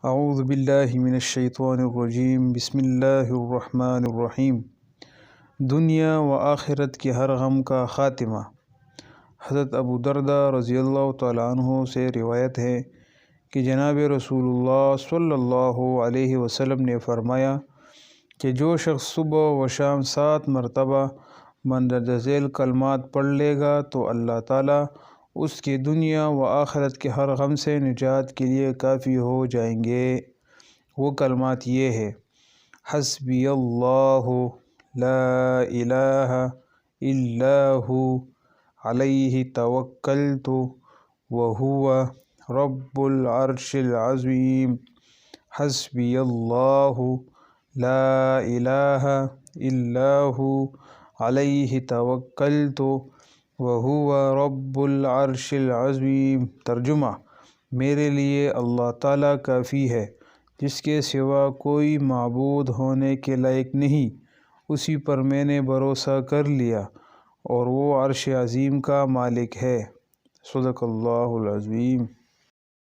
اعوذ باللہ من الشیطان الرجیم بسم اللہ الرحمن الرحیم۔ دنیا و آخرت کے ہر غم کا خاتمہ۔ حضرت ابو درداء رضی اللہ تعالیٰ عنہ سے روایت ہے کہ جناب رسول اللہ صلی اللہ علیہ وسلم نے فرمایا کہ جو شخص صبح و شام 7 مرتبہ مندرجہ ذیل کلمات پڑھ لے گا تو اللہ تعالیٰ اس کی دنیا و آخرت کے ہر غم سے نجات کے لیے کافی ہو جائیں گے۔ وہ کلمات یہ ہے: حسبی اللہ لا الہ الا ہو علیہ توکلت وہو رب العرش العظیم۔ حسبی اللہ لا الہ الا ہو علیہ توکلت وہو رب العرش العظیم۔ ترجمہ: میرے لیے اللہ تعالیٰ کافی ہے، جس کے سوا کوئی معبود ہونے کے لائق نہیں، اسی پر میں نے بھروسہ کر لیا اور وہ عرش عظیم کا مالک ہے۔ صدق اللہ العظیم۔